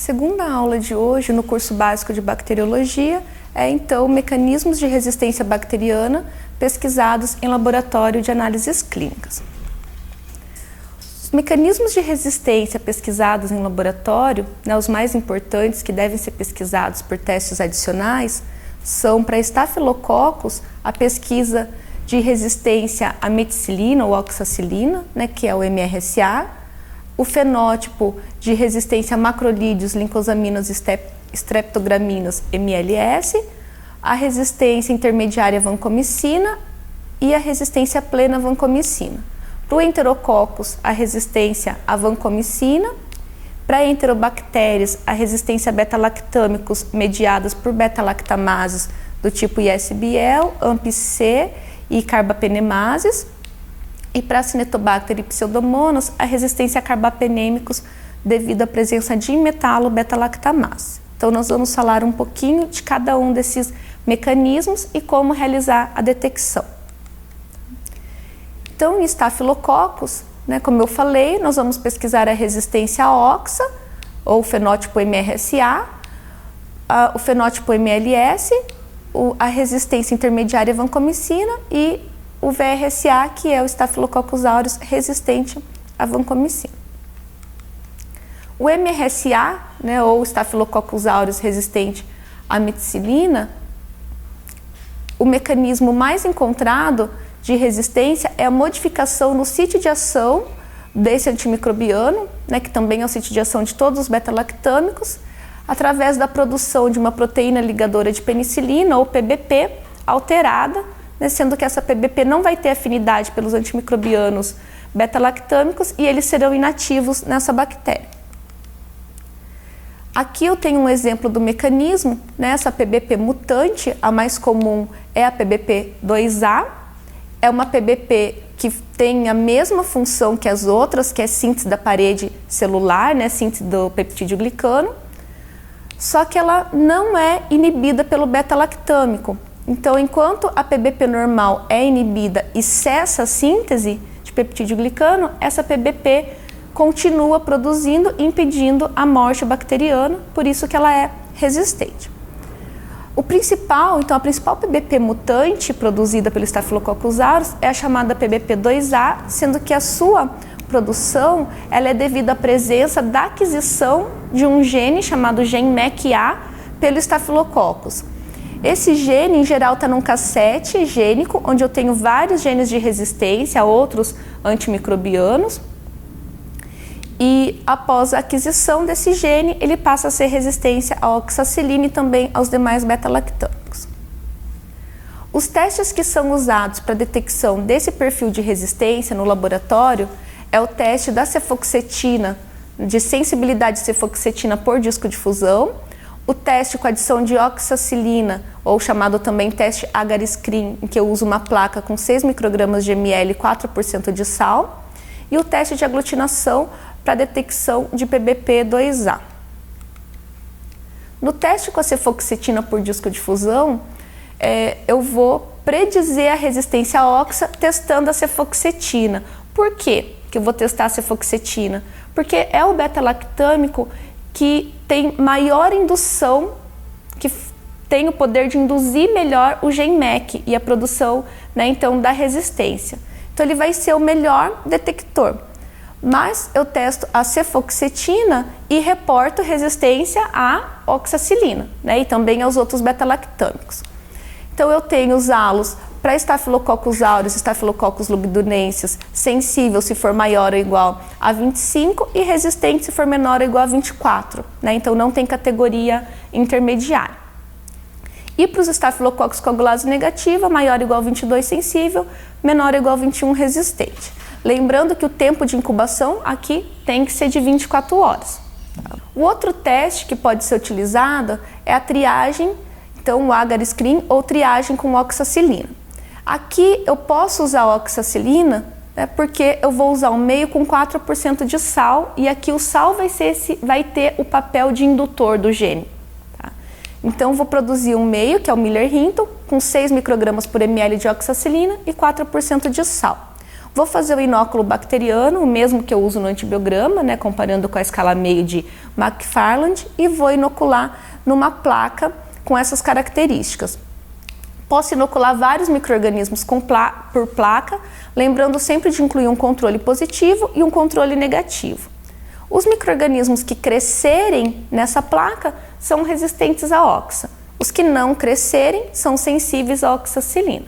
segunda aula de hoje, no curso básico de bacteriologia, é então mecanismos de resistência bacteriana pesquisados em laboratório de análises clínicas. Os mecanismos de resistência pesquisados em laboratório, os mais importantes que devem ser pesquisados por testes adicionais, são para Staphylococcus a pesquisa de resistência à meticilina ou oxacilina, que é o MRSA, o fenótipo de resistência a macrolídeos, lincosaminas e streptograminas, MLS, a resistência intermediária à vancomicina e a resistência plena à vancomicina. Para o Enterococcus, a resistência à vancomicina. Para enterobactérias, a resistência a beta-lactâmicos mediadas por beta-lactamases do tipo ISBL, AMP-C e carbapenemases. E para Cinetobacter e Pseudomonas, a resistência a carbapenêmicos devido à presença de metalo-beta-lactamase. Então, nós vamos falar um pouquinho de cada um desses mecanismos e como realizar a detecção. Então, em Staphylococcus, como eu falei, nós vamos pesquisar a resistência à oxa, ou o fenótipo MRSA, o fenótipo MLS, a resistência intermediária à vancomicina e o VRSA, que é o Staphylococcus aureus resistente à vancomicina. O MRSA, ou Staphylococcus aureus resistente à meticilina, o mecanismo mais encontrado de resistência é a modificação no sítio de ação desse antimicrobiano, que também é o sítio de ação de todos os beta-lactâmicos, através da produção de uma proteína ligadora de penicilina, ou PBP, alterada, sendo que essa PBP não vai ter afinidade pelos antimicrobianos beta-lactâmicos e eles serão inativos nessa bactéria. Aqui eu tenho um exemplo do mecanismo, essa PBP mutante, a mais comum é a PBP2A, é uma PBP que tem a mesma função que as outras, que é síntese da parede celular, síntese do peptídeo glicano, só que ela não é inibida pelo beta-lactâmico. Então, enquanto a PBP normal é inibida e cessa a síntese de peptídeo glicano, essa PBP continua produzindo, impedindo a morte bacteriana, por isso que ela é resistente. A principal PBP mutante produzida pelo Staphylococcus aureus é a chamada PBP2A, sendo que a sua produção ela é devido à presença da aquisição de um gene chamado gene MEC-A pelo Staphylococcus. Esse gene, em geral, está num cassete gênico, onde eu tenho vários genes de resistência a outros antimicrobianos. E após a aquisição desse gene, ele passa a ser resistência à oxacilina e também aos demais beta-lactâmicos. Os testes que são usados para detecção desse perfil de resistência no laboratório é o teste da cefoxetina, de sensibilidade de cefoxetina por disco de fusão, o teste com adição de oxacilina, ou chamado também teste agar-screen, em que eu uso uma placa com 6 microgramas de ml e 4% de sal, e o teste de aglutinação para detecção de PBP2A. No teste com a cefoxetina por disco de fusão, eu vou predizer a resistência à oxa testando a cefoxetina. Por quê que eu vou testar a cefoxetina? Porque é o beta-lactâmico que tem maior indução, que tem o poder de induzir melhor o gene MEC e a produção então da resistência. Então ele vai ser o melhor detector. Mas eu testo a cefoxetina e reporto resistência à oxacilina, e também aos outros beta-lactâmicos. Então eu tenho os halos para Staphylococcus aureus, Staphylococcus lugdunensis, sensível se for maior ou igual a 25 e resistente se for menor ou igual a 24, então não tem categoria intermediária. E para os Staphylococcus coagulase negativa, maior ou igual a 22 sensível, menor ou igual a 21 resistente. Lembrando que o tempo de incubação aqui tem que ser de 24 horas. O outro teste que pode ser utilizado é a triagem, então o agar-screen ou triagem com oxacilina. Aqui eu posso usar a oxacilina porque eu vou usar um meio com 4% de sal e aqui o sal vai ter o papel de indutor do gene. Então, vou produzir um meio, que é o Miller-Hinton, com 6 microgramas por ml de oxacilina e 4% de sal. Vou fazer o inóculo bacteriano, o mesmo que eu uso no antibiograma, né, comparando com a escala meio de McFarland, e vou inocular numa placa com essas características. Posso inocular vários micro-organismos por placa, lembrando sempre de incluir um controle positivo e um controle negativo. Os micro-organismos que crescerem nessa placa são resistentes à oxa. Os que não crescerem são sensíveis à oxacilina.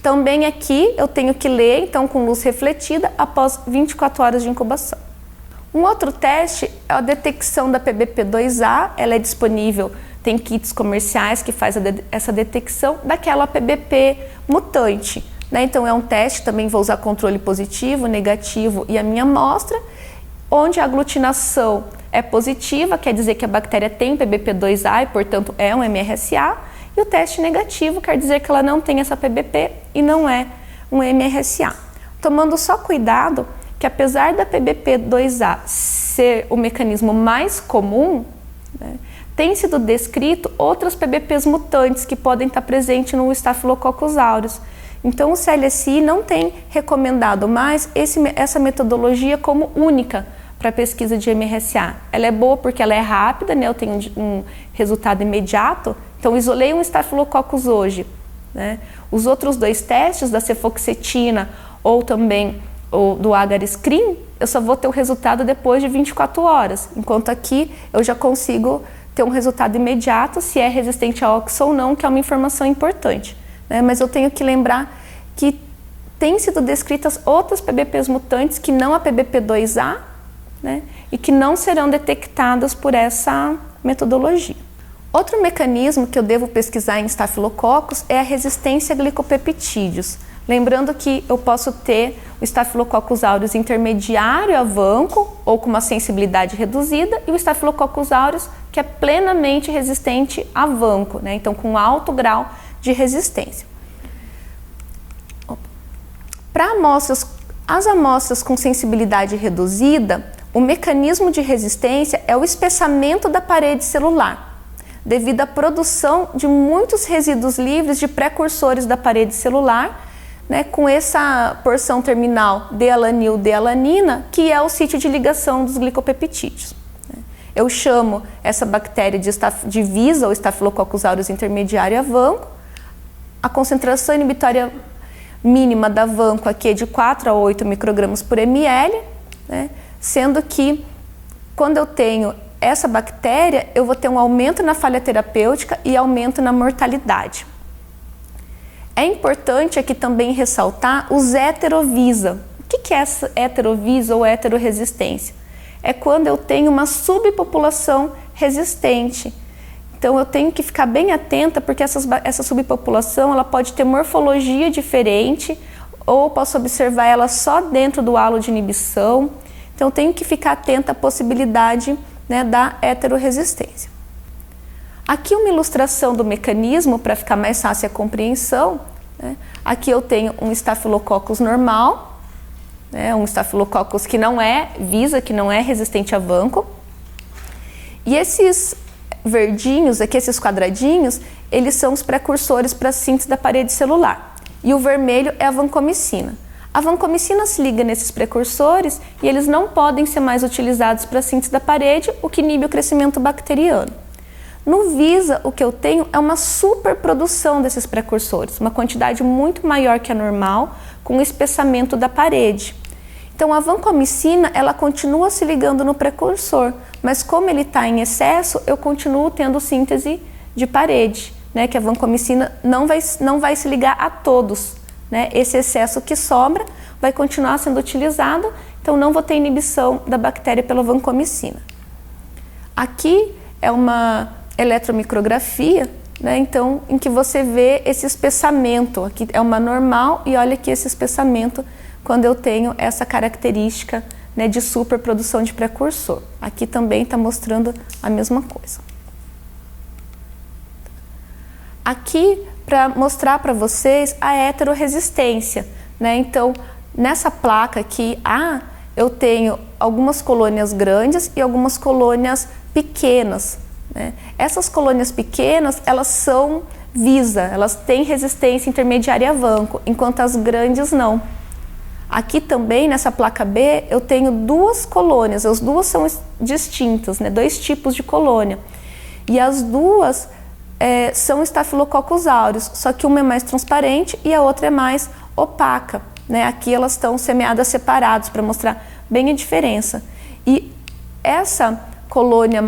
Também aqui eu tenho que ler, então, com luz refletida após 24 horas de incubação. Um outro teste é a detecção da PBP2A, ela é disponível, tem kits comerciais que faz essa detecção daquela PBP mutante, né? Então é um teste, também vou usar controle positivo, negativo e a minha amostra, onde a aglutinação é positiva, quer dizer que a bactéria tem PBP2A e, portanto, é um MRSA, e o teste negativo quer dizer que ela não tem essa PBP e não é um MRSA. Tomando só cuidado que, apesar da PBP2A ser o mecanismo mais comum, né, tem sido descrito outras PBPs mutantes que podem estar presentes no Staphylococcus aureus. Então, o CLSI não tem recomendado mais essa metodologia como única para pesquisa de MRSA. Ela é boa porque ela é rápida, né? Eu tenho um resultado imediato. Então, isolei um Staphylococcus hoje, né? Os outros dois testes, da cefoxitina ou também do agar screen, eu só vou ter o resultado depois de 24 horas, enquanto aqui eu já consigo ter um resultado imediato se é resistente a oxa ou não, que é uma informação importante, né? Mas eu tenho que lembrar que têm sido descritas outras PBPs mutantes que não a PBP2A, né? E que não serão detectadas por essa metodologia. Outro mecanismo que eu devo pesquisar em Staphylococcus é a resistência a glicopeptídeos. Lembrando que eu posso ter o Staphylococcus aureus intermediário a vanco ou com uma sensibilidade reduzida e o Staphylococcus aureus que é plenamente resistente a vanco, né? Então com alto grau de resistência. Para as amostras com sensibilidade reduzida, o mecanismo de resistência é o espessamento da parede celular, devido à produção de muitos resíduos livres de precursores da parede celular, né, com essa porção terminal D-alanil-D-alanina, que é o sítio de ligação dos glicopeptídeos. Eu chamo essa bactéria de VISA, ou Staphylococcus aureus intermediário a vanco. A concentração inibitória mínima da vanco aqui é de 4 a 8 microgramas por ml, né, sendo que quando eu tenho essa bactéria, eu vou ter um aumento na falha terapêutica e aumento na mortalidade. É importante aqui também ressaltar os heterovisa. O que é essa heterovisa ou heteroresistência? É quando eu tenho uma subpopulação resistente. Então eu tenho que ficar bem atenta porque essa subpopulação ela pode ter morfologia diferente ou posso observar ela só dentro do halo de inibição. Então eu tenho que ficar atenta à possibilidade, né, da heteroresistência. Aqui uma ilustração do mecanismo para ficar mais fácil a compreensão, né? Aqui eu tenho um Staphylococcus normal, né, um Staphylococcus que não é VISA, que não é resistente a vanco. E esses verdinhos, aqui esses quadradinhos, eles são os precursores para a síntese da parede celular. E o vermelho é a vancomicina. A vancomicina se liga nesses precursores e eles não podem ser mais utilizados para a síntese da parede, o que inibe o crescimento bacteriano. No VISA, o que eu tenho é uma superprodução desses precursores, uma quantidade muito maior que a normal, com o espessamento da parede. Então, a vancomicina, ela continua se ligando no precursor, mas como ele está em excesso, eu continuo tendo síntese de parede, né? Que a vancomicina não vai se ligar a todos. Né? Esse excesso que sobra vai continuar sendo utilizado, então não vou ter inibição da bactéria pela vancomicina. Aqui é uma eletromicrografia, né? Então, em que você vê esse espessamento. Aqui é uma normal e olha aqui esse espessamento quando eu tenho essa característica, né, de superprodução de precursor. Aqui também está mostrando a mesma coisa. Aqui, para mostrar para vocês a heteroresistência, né? Então, nessa placa aqui A, eu tenho algumas colônias grandes e algumas colônias pequenas, né? Essas colônias pequenas, elas são VISA, elas têm resistência intermediária a vanco, enquanto as grandes não. Aqui também, nessa placa B, eu tenho duas colônias, as duas são distintas, né? 2 tipos de colônia. E as duas são Staphylococcus aureus, só que uma é mais transparente e a outra é mais opaca, né? Aqui elas estão semeadas separadas para mostrar bem a diferença. E essa colônia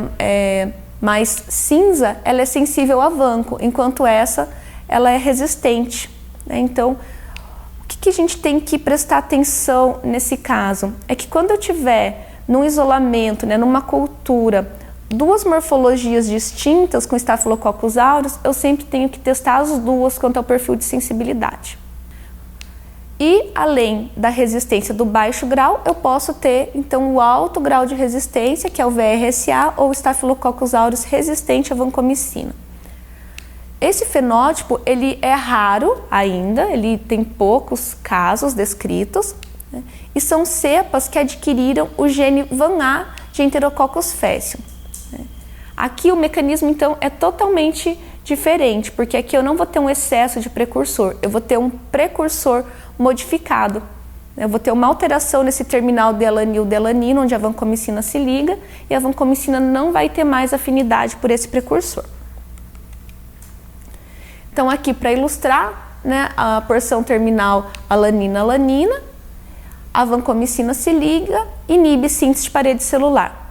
mais cinza, ela é sensível a vanco, enquanto essa ela é resistente, né? Então, o que a gente tem que prestar atenção nesse caso? É que quando eu tiver num isolamento, né, numa cultura, 2 morfologias distintas com Staphylococcus aureus, eu sempre tenho que testar as duas quanto ao perfil de sensibilidade. E, além da resistência do baixo grau, eu posso ter, então, o alto grau de resistência, que é o VRSA, ou Staphylococcus aureus resistente à vancomicina. Esse fenótipo, ele é raro ainda, ele tem poucos casos descritos, né? E são cepas que adquiriram o gene VAN-A de Enterococcus faecium. Aqui o mecanismo, então, é totalmente diferente, porque aqui eu não vou ter um excesso de precursor, eu vou ter um precursor modificado. Eu vou ter uma alteração nesse terminal de alanil-delanina, onde a vancomicina se liga, e a vancomicina não vai ter mais afinidade por esse precursor. Então, aqui para ilustrar, né, a porção terminal alanina-alanina, a vancomicina se liga, inibe síntese de parede celular.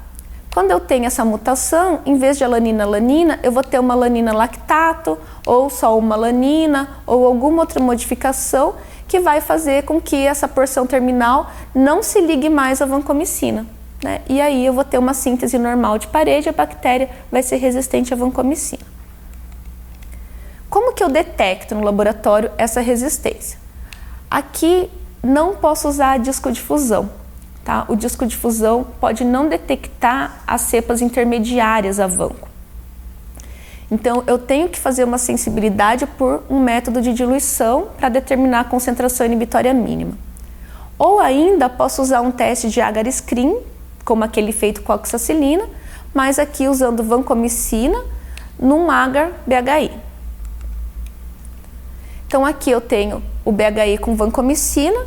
Quando eu tenho essa mutação, em vez de alanina-alanina, eu vou ter uma alanina-lactato, ou só uma alanina, ou alguma outra modificação que vai fazer com que essa porção terminal não se ligue mais à vancomicina, né? E aí eu vou ter uma síntese normal de parede e a bactéria vai ser resistente à vancomicina. Como que eu detecto no laboratório essa resistência? Aqui não posso usar disco de fusão, tá? O disco de fusão pode não detectar as cepas intermediárias a vanco. Então, eu tenho que fazer uma sensibilidade por um método de diluição para determinar a concentração inibitória mínima. Ou ainda posso usar um teste de agar screen, como aquele feito com a oxacilina, mas aqui usando vancomicina num agar BHI. Então, aqui eu tenho o BHI com vancomicina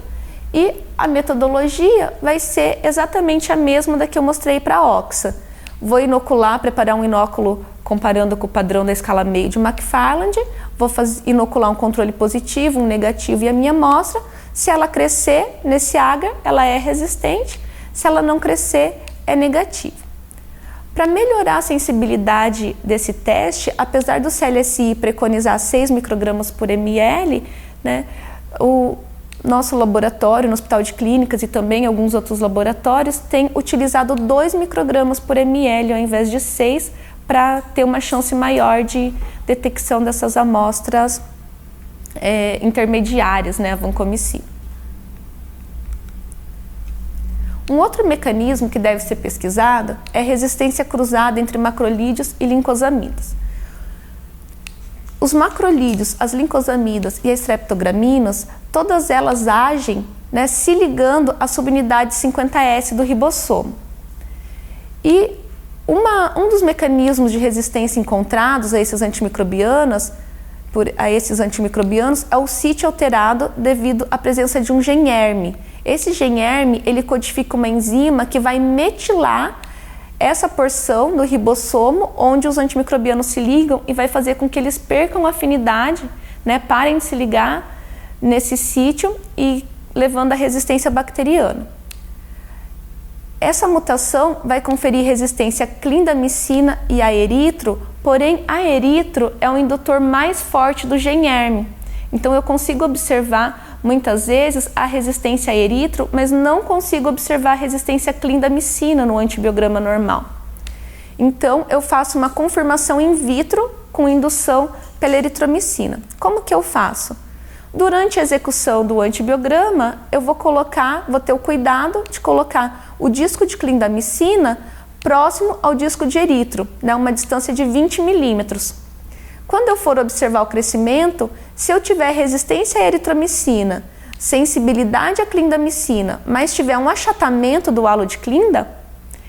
e a metodologia vai ser exatamente a mesma da que eu mostrei para a oxa. Vou inocular, preparar um inóculo comparando com o padrão da escala meio de McFarland, vou inocular um controle positivo, um negativo e a minha amostra. Se ela crescer nesse agar, ela é resistente, se ela não crescer, é negativa. Para melhorar a sensibilidade desse teste, apesar do CLSI preconizar 6 microgramas por ml, né, o nosso laboratório, no Hospital de Clínicas e também alguns outros laboratórios, tem utilizado 2 microgramas por ml ao invés de 6, para ter uma chance maior de detecção dessas amostras intermediárias, né, a vancomicina. Um outro mecanismo que deve ser pesquisado é a resistência cruzada entre macrolídeos e lincosamidas. Os macrolídeos, as lincosamidas e as streptograminas, todas elas agem, né, se ligando à subunidade 50S do ribossomo. E um dos mecanismos de resistência encontrados a esses antimicrobianos é o sítio alterado devido à presença de um GENERM. Esse GENERM, ele codifica uma enzima que vai metilar essa porção do ribossomo onde os antimicrobianos se ligam e vai fazer com que eles percam a afinidade, né, parem de se ligar nesse sítio e levando à resistência bacteriana. Essa mutação vai conferir resistência à clindamicina e a eritro, porém a eritro é o indutor mais forte do GENERM. Então eu consigo observar muitas vezes a resistência a eritro, mas não consigo observar a resistência à clindamicina no antibiograma normal. Então eu faço uma confirmação in vitro com indução pela eritromicina. Como que eu faço? Durante a execução do antibiograma, eu vou ter o cuidado de colocar o disco de clindamicina próximo ao disco de eritro, né, uma distância de 20 milímetros. Quando eu for observar o crescimento, se eu tiver resistência à eritromicina, sensibilidade à clindamicina, mas tiver um achatamento do halo de clinda,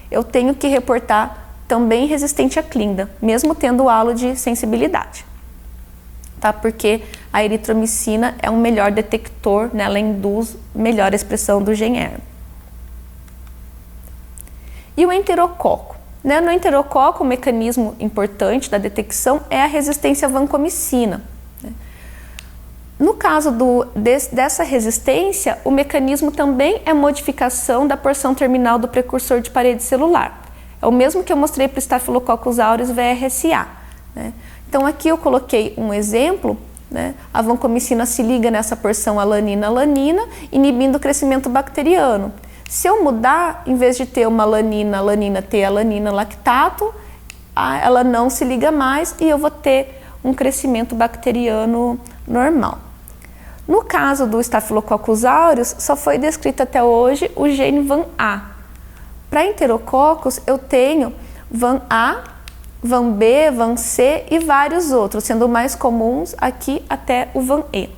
eu tenho que reportar também resistente à clinda, mesmo tendo o halo de sensibilidade. Tá? Porque a eritromicina é um melhor detector, né? Ela induz melhor a expressão do gene ERM. E o enterococo? Né? No enterococo, o mecanismo importante da detecção é a resistência à vancomicina. No caso dessa resistência, o mecanismo também é modificação da porção terminal do precursor de parede celular. É o mesmo que eu mostrei para o Staphylococcus aureus VRSA. Né? Então aqui eu coloquei um exemplo, né? A vancomicina se liga nessa porção alanina-alanina, inibindo o crescimento bacteriano. Se eu mudar, em vez de ter uma alanina ter alanina lactato, ela não se liga mais e eu vou ter um crescimento bacteriano normal. No caso do Staphylococcus aureus, só foi descrito até hoje o gene VAN-A. Para enterococos, eu tenho VAN-A, VAN-B, VAN-C e vários outros, sendo mais comuns aqui até o VAN-E.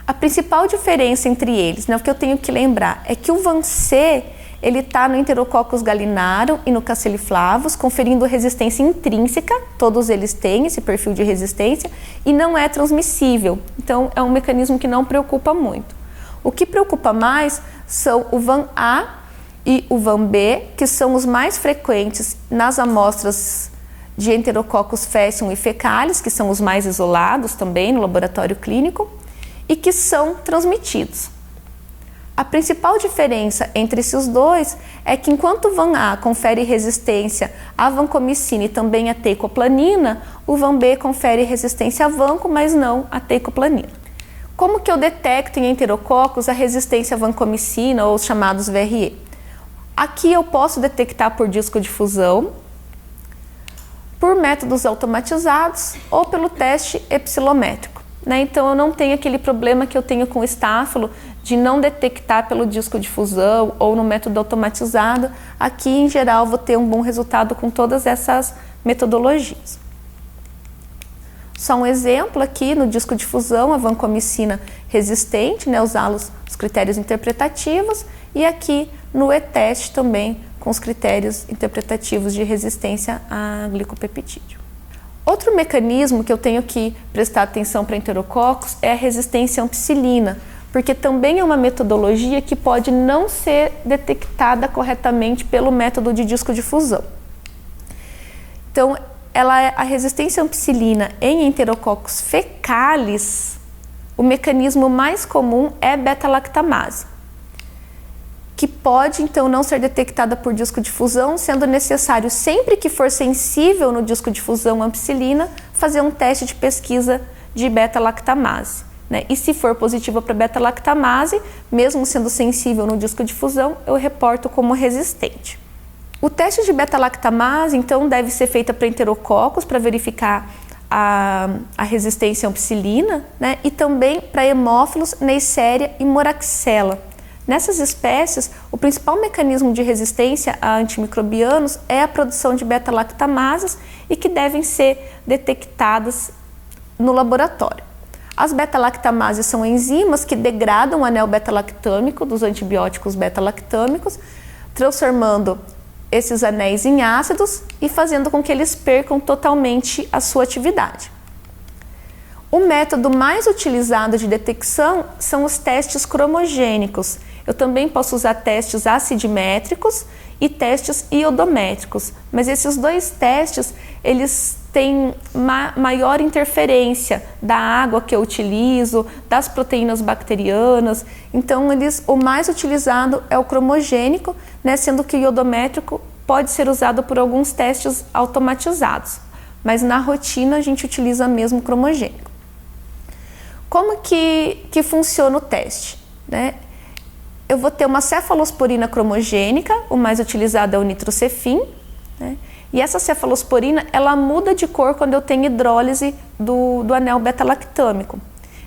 A principal diferença entre eles, né, o que eu tenho que lembrar, é que o VAN-C ele está no Enterococcus gallinarum e no Casselliflavus, conferindo resistência intrínseca, todos eles têm esse perfil de resistência, e não é transmissível, então é um mecanismo que não preocupa muito. O que preocupa mais são o VAN-A e o VAN-B, que são os mais frequentes nas amostras de Enterococcus faecium e fecalis, que são os mais isolados também no laboratório clínico, e que são transmitidos. A principal diferença entre esses dois é que enquanto o VAN-A confere resistência à vancomicina e também à teicoplanina, o VAN-B confere resistência a vanco, mas não à teicoplanina. Como que eu detecto em enterococos a resistência à vancomicina ou os chamados VRE? Aqui eu posso detectar por disco de fusão, por métodos automatizados ou pelo teste epsilométrico. Né? Então eu não tenho aquele problema que eu tenho com o estáfilo de não detectar pelo disco de fusão ou no método automatizado. Aqui, em geral, vou ter um bom resultado com todas essas metodologias. Só um exemplo aqui no disco de fusão, a vancomicina resistente, né, usá-los os critérios interpretativos, e aqui no E-teste também com os critérios interpretativos de resistência a glicopeptídeo. Outro mecanismo que eu tenho que prestar atenção para enterococos é a resistência à ampicilina, porque também é uma metodologia que pode não ser detectada corretamente pelo método de disco de fusão. Então, a resistência à ampicilina em enterococos fecalis, o mecanismo mais comum é beta-lactamase, que pode então não ser detectada por disco de fusão, sendo necessário, sempre que for sensível no disco de fusão à ampicilina, fazer um teste de pesquisa de beta-lactamase. Né? E se for positiva para beta-lactamase, mesmo sendo sensível no disco de fusão, eu reporto como resistente. O teste de beta-lactamase, então, deve ser feito para enterococos, para verificar a resistência à ampicilina, né? E também para hemófilos, Neisseria e Moraxella. Nessas espécies, o principal mecanismo de resistência a antimicrobianos é a produção de beta-lactamases e que devem ser detectadas no laboratório. As beta-lactamases são enzimas que degradam o anel beta-lactâmico dos antibióticos beta-lactâmicos, transformando esses anéis em ácidos e fazendo com que eles percam totalmente a sua atividade. O método mais utilizado de detecção são os testes cromogênicos. Eu também posso usar testes acidimétricos e testes iodométricos, mas esses dois testes, eles têm maior interferência da água que eu utilizo, das proteínas bacterianas, então o mais utilizado é o cromogênico, né, sendo que o iodométrico pode ser usado por alguns testes automatizados, mas na rotina a gente utiliza mesmo o cromogênico. Como que funciona o teste? Né? Eu vou ter uma cefalosporina cromogênica, o mais utilizado é o nitrocefin, né? E essa cefalosporina, ela muda de cor quando eu tenho hidrólise do anel beta-lactâmico.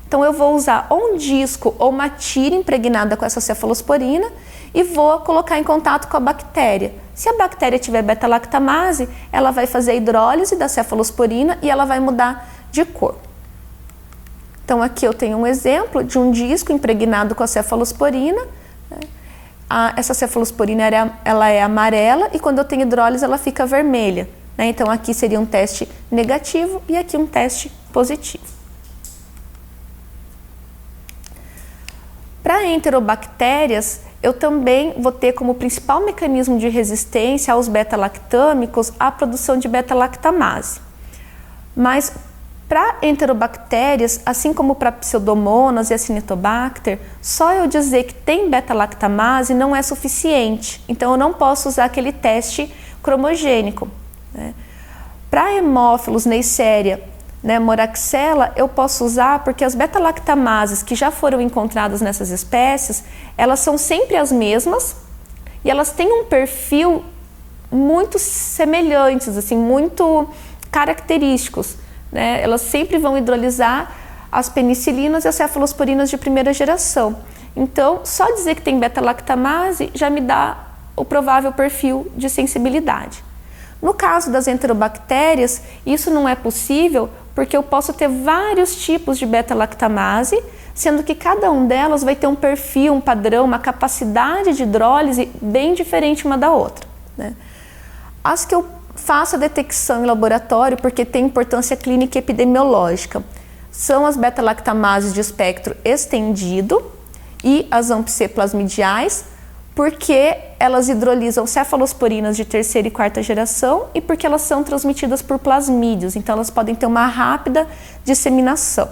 Então eu vou usar ou um disco ou uma tira impregnada com essa cefalosporina e vou colocar em contato com a bactéria. Se a bactéria tiver beta-lactamase, ela vai fazer a hidrólise da cefalosporina e ela vai mudar de cor. Então aqui eu tenho um exemplo de um disco impregnado com a cefalosporina. Né? Essa cefalosporina ela é amarela e quando eu tenho hidrólise ela fica vermelha. Né? Então aqui seria um teste negativo e aqui um teste positivo. enterobactérias, eu também vou ter como principal mecanismo de resistência aos beta-lactâmicos a produção de beta-lactamase. Mas para enterobactérias, assim como para Pseudomonas e Acinetobacter, só eu dizer que tem beta-lactamase não é suficiente. Então eu não posso usar aquele teste cromogênico, né? Para hemófilos, Neisseria, né, Moraxella, eu posso usar porque as beta-lactamases que já foram encontradas nessas espécies, elas são sempre as mesmas e elas têm um perfil muito semelhantes, assim, muito característicos, né? Elas sempre vão hidrolisar as penicilinas e as cefalosporinas de primeira geração. Então, só dizer que tem beta-lactamase já me dá o provável perfil de sensibilidade. No caso das enterobactérias, isso não é possível porque eu posso ter vários tipos de beta-lactamase, sendo que cada um delas vai ter um perfil, um padrão, uma capacidade de hidrólise bem diferente uma da outra, né? As que eu faço a detecção em laboratório porque tem importância clínica e epidemiológica são as beta-lactamases de espectro estendido e as ampicê-plasmidiais, porque elas hidrolisam cefalosporinas de terceira e quarta geração e porque elas são transmitidas por plasmídeos, então elas podem ter uma rápida disseminação.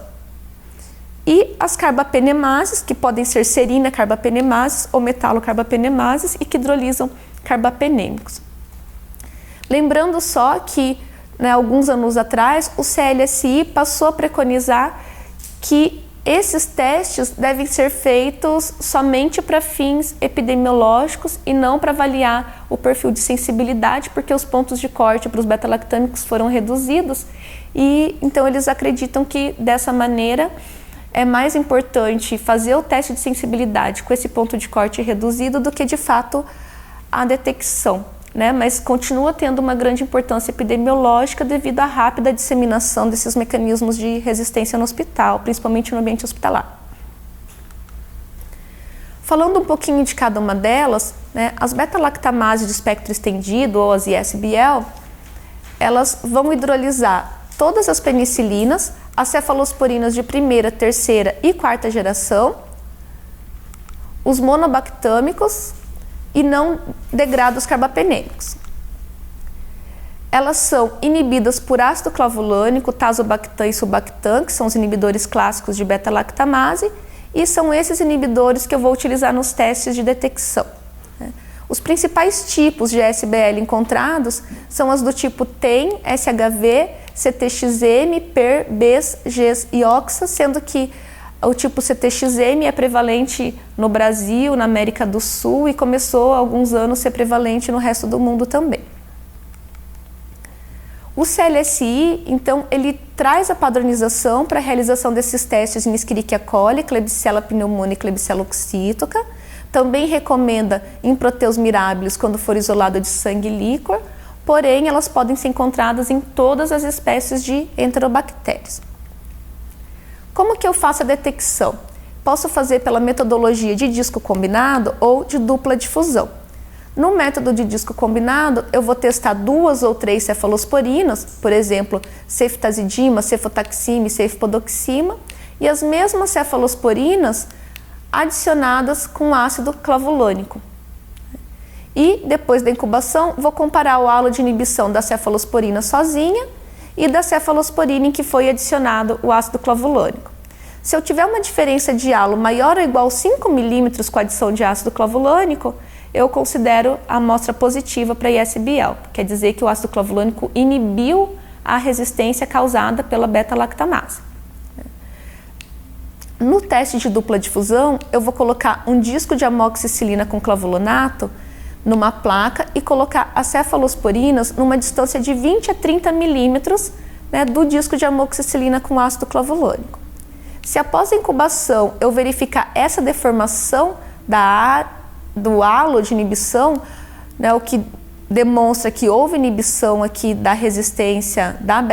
E as carbapenemases, que podem ser serina-carbapenemases ou metalocarbapenemases e que hidrolisam carbapenêmicos. Lembrando só que, né, alguns anos atrás, o CLSI passou a preconizar que esses testes devem ser feitos somente para fins epidemiológicos e não para avaliar o perfil de sensibilidade, porque os pontos de corte para os beta-lactâmicos foram reduzidos e então eles acreditam que dessa maneira é mais importante fazer o teste de sensibilidade com esse ponto de corte reduzido do que de fato a detecção, né? Mas continua tendo uma grande importância epidemiológica devido à rápida disseminação desses mecanismos de resistência no hospital, principalmente no ambiente hospitalar. Falando um pouquinho de cada uma delas, né, as beta-lactamases de espectro estendido, ou as ISBL, elas vão hidrolisar todas as penicilinas, as cefalosporinas de primeira, terceira e quarta geração, os monobactâmicos, e não degrada os carbapenêmicos. Elas são inibidas por ácido clavulânico, tazobactam e sulbactam, que são os inibidores clássicos de beta-lactamase, e são esses inibidores que eu vou utilizar nos testes de detecção. Os principais tipos de SBL encontrados são as do tipo TEM, SHV, CTXM, PER, BES, GES e OXA, sendo que o tipo CTXM é prevalente no Brasil, na América do Sul e começou há alguns anos a ser prevalente no resto do mundo também. O CLSI, então, ele traz a padronização para a realização desses testes em Escherichia coli, Klebsiella pneumoniae e Klebsiella oxytoca. Também recomenda em Proteus mirabilis quando for isolado de sangue líquor, porém elas podem ser encontradas em todas as espécies de enterobactérias. Como que eu faço a detecção? Posso fazer pela metodologia de disco combinado ou de dupla difusão. No método de disco combinado, eu vou testar 2 ou 3 cefalosporinas, por exemplo, ceftazidima, cefotaxima e cefpodoxima, e as mesmas cefalosporinas adicionadas com ácido clavulânico. E depois da incubação, vou comparar o halo de inibição da cefalosporina sozinha e da cefalosporina em que foi adicionado o ácido clavulânico. Se eu tiver uma diferença de halo maior ou igual a 5 milímetros com a adição de ácido clavulânico, eu considero a amostra positiva para ISBL, quer dizer que o ácido clavulânico inibiu a resistência causada pela beta-lactamase. No teste de dupla difusão, eu vou colocar um disco de amoxicilina com clavulonato numa placa e colocar as cefalosporinas numa distância de 20 a 30 milímetros, né, do disco de amoxicilina com ácido clavulânico. Se após a incubação eu verificar essa deformação do halo de inibição, né, o que demonstra que houve inibição aqui da resistência da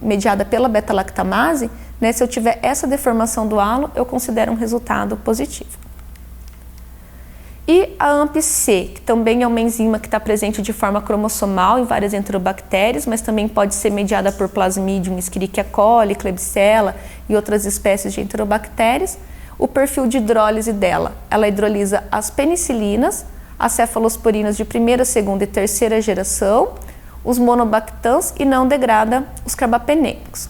mediada pela beta-lactamase, né, se eu tiver essa deformação do halo, eu considero um resultado positivo. E a AMP-C, que também é uma enzima que está presente de forma cromossomal em várias enterobactérias, mas também pode ser mediada por Plasmodium, Escherichia coli, Klebsiella e outras espécies de enterobactérias. o perfil de hidrólise dela. Ela hidrolisa as penicilinas, as cefalosporinas de primeira, segunda e terceira geração, os monobactans e não degrada os carbapenêmicos.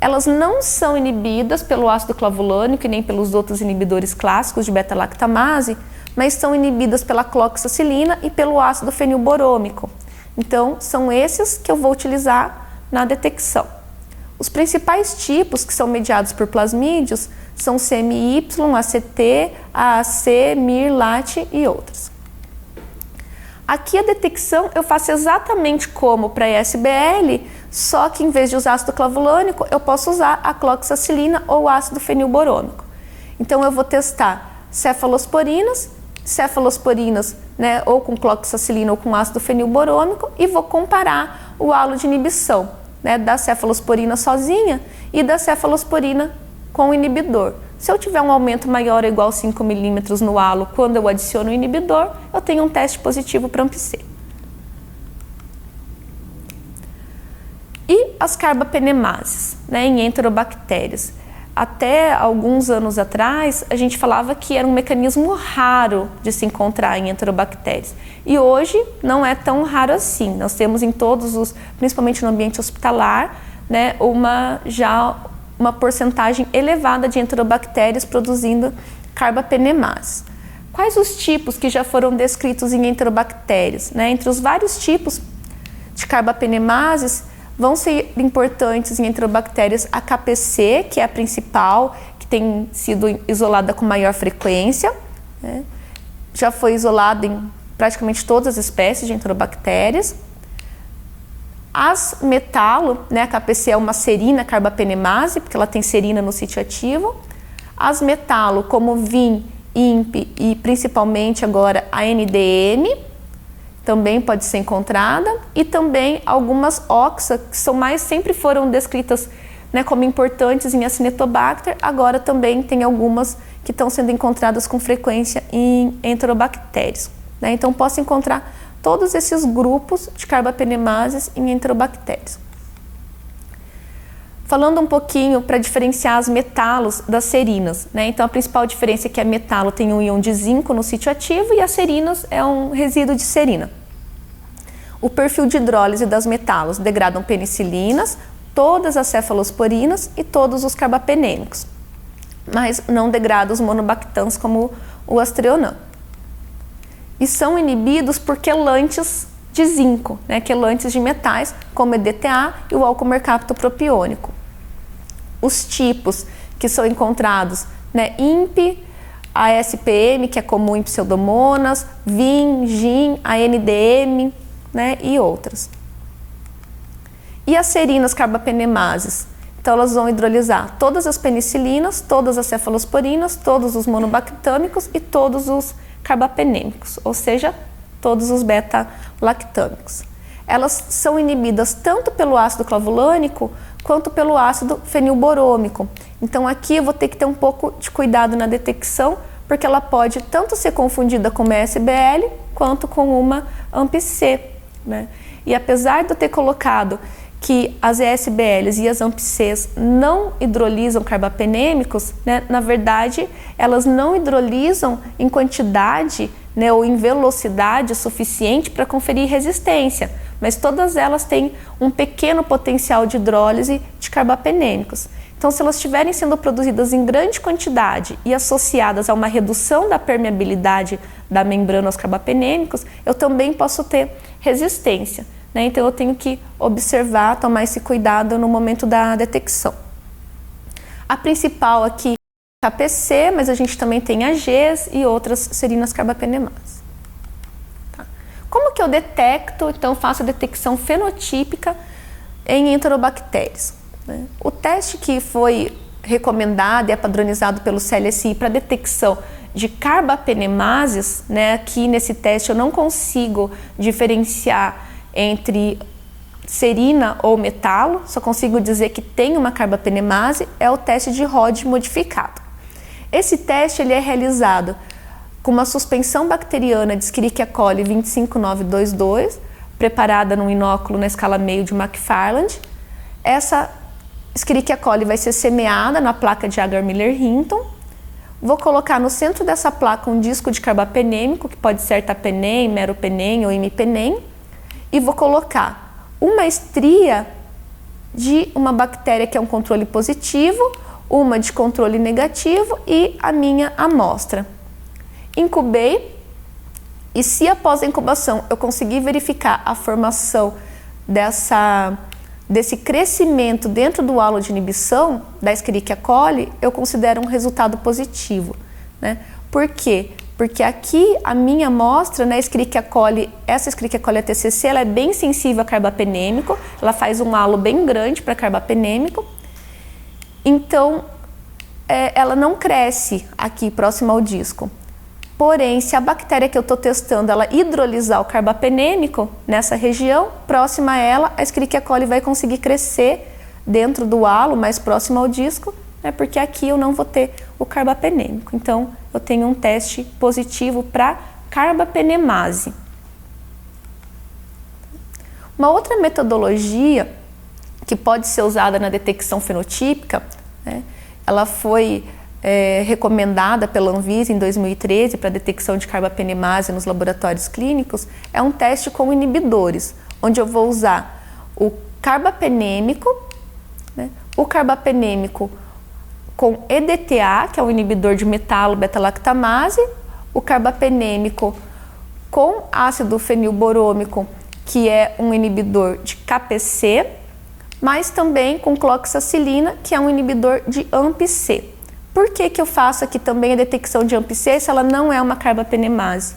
Elas não são inibidas pelo ácido clavulânico e nem pelos outros inibidores clássicos de beta-lactamase, mas são inibidas pela cloxacilina e pelo ácido fenilborômico. Então, são esses que eu vou utilizar na detecção. Os principais tipos que são mediados por plasmídios são CMY, ACT, AAC, MIR, LAT e outros. Aqui a detecção eu faço exatamente como para a ESBL, só que em vez de usar ácido clavulânico, eu posso usar a cloxacilina ou ácido fenilborômico. Então eu vou testar cefalosporinas, né, ou com cloxacilina ou com ácido fenilborômico e vou comparar o halo de inibição, né, da cefalosporina sozinha e da cefalosporina com o inibidor. Se eu tiver um aumento maior ou igual a 5 milímetros no halo quando eu adiciono o inibidor, eu tenho um teste positivo para AMP-C. E as carbapenemases, né, em enterobactérias. Até alguns anos atrás, a gente falava que era um mecanismo raro de se encontrar em enterobactérias. E hoje não é tão raro assim. Nós temos em todos os, principalmente no ambiente hospitalar, né, uma porcentagem elevada de enterobactérias produzindo carbapenemases. Quais os tipos que já foram descritos em enterobactérias? Né? Entre os vários tipos de carbapenemases, vão ser importantes em enterobactérias a KPC, que é a principal, que tem sido isolada com maior frequência, né? Já foi isolada em praticamente todas as espécies de enterobactérias. As metalo, né, a KPC é uma serina carbapenemase, porque ela tem serina no sítio ativo. As metalo, como VIN, INP e principalmente agora a NDM, também pode ser encontrada, e também algumas oxa, que sempre foram descritas, né, como importantes em Acinetobacter, agora também tem algumas que estão sendo encontradas com frequência em enterobactérias. Né? Então, posso encontrar todos esses grupos de carbapenemases em enterobactérias. Falando um pouquinho para diferenciar as metalos das serinas, né? Então a principal diferença é que a metalo tem um íon de zinco no sítio ativo e as serinas é um resíduo de serina. O perfil de hidrólise das metalos degradam penicilinas, todas as cefalosporinas e todos os carbapenêmicos, mas não degrada os monobactans como o astreonam. E são inibidos por quelantes de zinco, né, quelantes de metais, como EDTA e o álcool mercaptopropiônico. Os tipos que são encontrados, né, INP, a SPM, que é comum em pseudomonas, VIN, GIN, a NDM, né, e outras. E as serinas carbapenemases? Então, elas vão hidrolisar todas as penicilinas, todas as cefalosporinas, todos os monobactâmicos e todos os carbapenêmicos, ou seja, todos os beta-lactâmicos. Elas são inibidas tanto pelo ácido clavulânico quanto pelo ácido fenilborômico. Então aqui eu vou ter que ter um pouco de cuidado na detecção, porque ela pode tanto ser confundida com uma SBL quanto com uma AMP-C. Né? E apesar de eu ter colocado que as ESBLs e as AMP-Cs não hidrolisam carbapenêmicos, né, na verdade elas não hidrolisam em quantidade, né, ou em velocidade suficiente para conferir resistência, mas todas elas têm um pequeno potencial de hidrólise de carbapenêmicos. Então, se elas estiverem sendo produzidas em grande quantidade e associadas a uma redução da permeabilidade da membrana aos carbapenêmicos, eu também posso ter resistência. Né? Então, eu tenho que observar, tomar esse cuidado no momento da detecção. A principal aqui é a KPC, mas a gente também tem AGs e outras serinas carbapenemases. Tá? Como que eu detecto? Então, faço a detecção fenotípica em enterobactérias. Né? O teste que foi recomendado e é padronizado pelo CLSI para detecção de carbapenemases, né? Aqui nesse teste eu não consigo diferenciar entre serina ou metalo, só consigo dizer que tem uma carbapenemase, é o teste de Rod modificado. Esse teste ele é realizado com uma suspensão bacteriana de Escherichia coli 25922, preparada num inóculo na escala meio de McFarland. Essa Escherichia coli vai ser semeada na placa de Agar-Miller-Hinton. Vou colocar no centro dessa placa um disco de carbapenêmico, que pode ser ertapenem, meropenem ou imipenem, e vou colocar uma estria de uma bactéria que é um controle positivo, uma de controle negativo e a minha amostra. Incubei, e se após a incubação eu conseguir verificar a formação desse crescimento dentro do halo de inibição da Escherichia coli, eu considero um resultado positivo, né? Por quê? Porque aqui a minha amostra, né, Escherichia coli, essa Escherichia coli TCC, ela é bem sensível a carbapenêmico, ela faz um halo bem grande para carbapenêmico, então ela não cresce aqui próximo ao disco. Porém, se a bactéria que eu estou testando, ela hidrolisar o carbapenêmico nessa região, próxima a ela, a Escherichia coli vai conseguir crescer dentro do halo, mais próximo ao disco, né, porque aqui eu não vou ter o carbapenêmico. Então, eu tenho um teste positivo para carbapenemase. Uma outra metodologia que pode ser usada na detecção fenotípica, né, ela foi recomendada pela Anvisa em 2013 para detecção de carbapenemase nos laboratórios clínicos, é um teste com inibidores, onde eu vou usar o carbapenêmico, né, o carbapenêmico com EDTA, que é um inibidor de metalo-beta-lactamase, o carbapenêmico com ácido fenilborômico, que é um inibidor de KPC, mas também com cloxacilina, que é um inibidor de AMP-C. Por que eu faço aqui também a detecção de AMP-C se ela não é uma carbapenemase?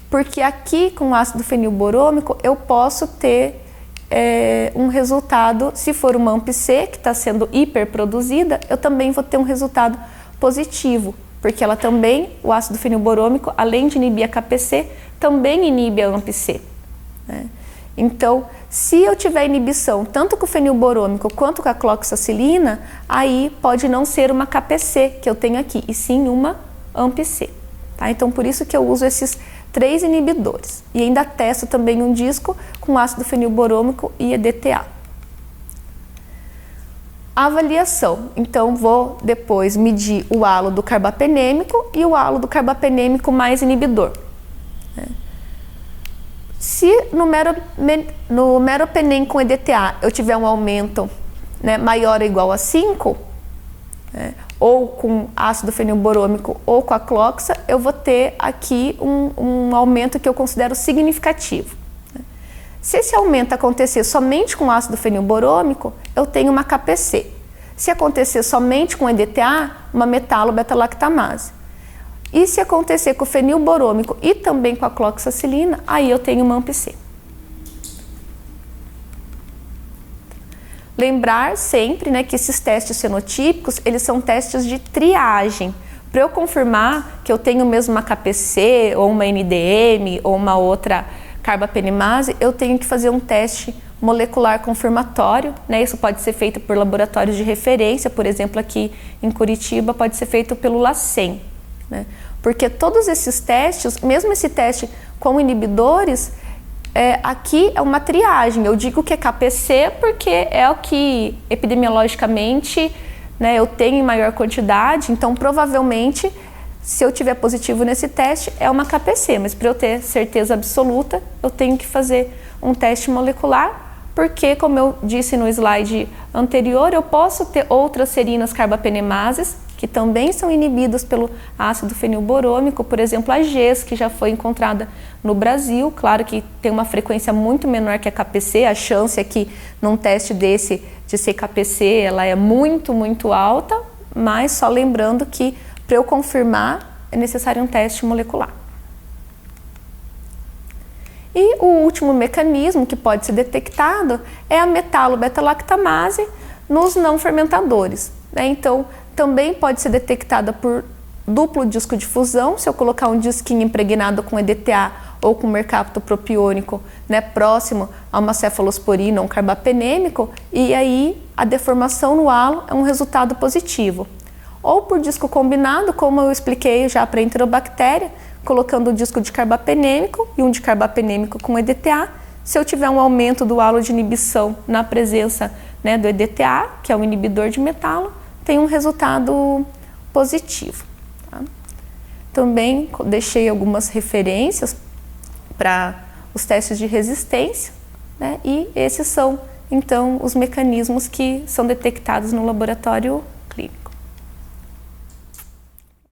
Porque aqui com ácido fenilborômico eu posso ter um resultado, se for uma AMP-C que está sendo hiperproduzida, eu também vou ter um resultado positivo, porque ela também, o ácido fenilborômico, além de inibir a KPC, também inibe a AMP-C, né? Então, se eu tiver inibição tanto com o fenilborômico quanto com a cloxacilina, aí pode não ser uma KPC que eu tenho aqui, e sim uma AMP-C, tá? Então, por isso que eu uso esses 3 inibidores. E ainda testo também um disco com ácido fenilborômico e EDTA. Avaliação. Então, vou depois medir o halo do carbapenêmico e o halo do carbapenêmico mais inibidor. Se no meropenem com EDTA eu tiver um aumento, né, maior ou igual a 5, né, ou com ácido fenilborômico ou com a cloxa, eu vou ter aqui um aumento que eu considero significativo. Se esse aumento acontecer somente com ácido fenilborômico, eu tenho uma KPC. Se acontecer somente com EDTA, uma metalo-beta-lactamase. E se acontecer com o fenilborômico e também com a cloxacilina, aí eu tenho uma AMP-C. Lembrar sempre, né, que esses testes fenotípicos, eles são testes de triagem. Para eu confirmar que eu tenho mesmo uma KPC, ou uma NDM, ou uma outra carbapenemase, eu tenho que fazer um teste molecular confirmatório, né? Isso pode ser feito por laboratórios de referência, por exemplo, aqui em Curitiba pode ser feito pelo LACEN, né? Porque todos esses testes, mesmo esse teste com inibidores, aqui é uma triagem. Eu digo que é KPC porque é o que epidemiologicamente, né, eu tenho em maior quantidade, então provavelmente se eu tiver positivo nesse teste é uma KPC, mas para eu ter certeza absoluta eu tenho que fazer um teste molecular, porque como eu disse no slide anterior, eu posso ter outras serinas carbapenemases que também são inibidas pelo ácido fenilborômico, por exemplo, a GES, que já foi encontrada no Brasil. Claro que tem uma frequência muito menor que a KPC, a chance aqui num teste desse de ser KPC, ela é muito, muito alta, mas só lembrando que para eu confirmar é necessário um teste molecular. E o último mecanismo que pode ser detectado é a metalo-beta-lactamase nos não fermentadores, né? Então, também pode ser detectada por duplo disco de fusão, se eu colocar um disquinho impregnado com EDTA ou com mercapto propiônico, né, próximo a uma cefalosporina ou um carbapenêmico, e aí a deformação no halo é um resultado positivo. Ou por disco combinado, como eu expliquei já para a enterobactéria, colocando um disco de carbapenêmico e um de carbapenêmico com EDTA, se eu tiver um aumento do halo de inibição na presença, né, do EDTA, que é um inibidor de metalo, tem um resultado positivo. Também deixei algumas referências para os testes de resistência, né? E esses são, então, os mecanismos que são detectados no laboratório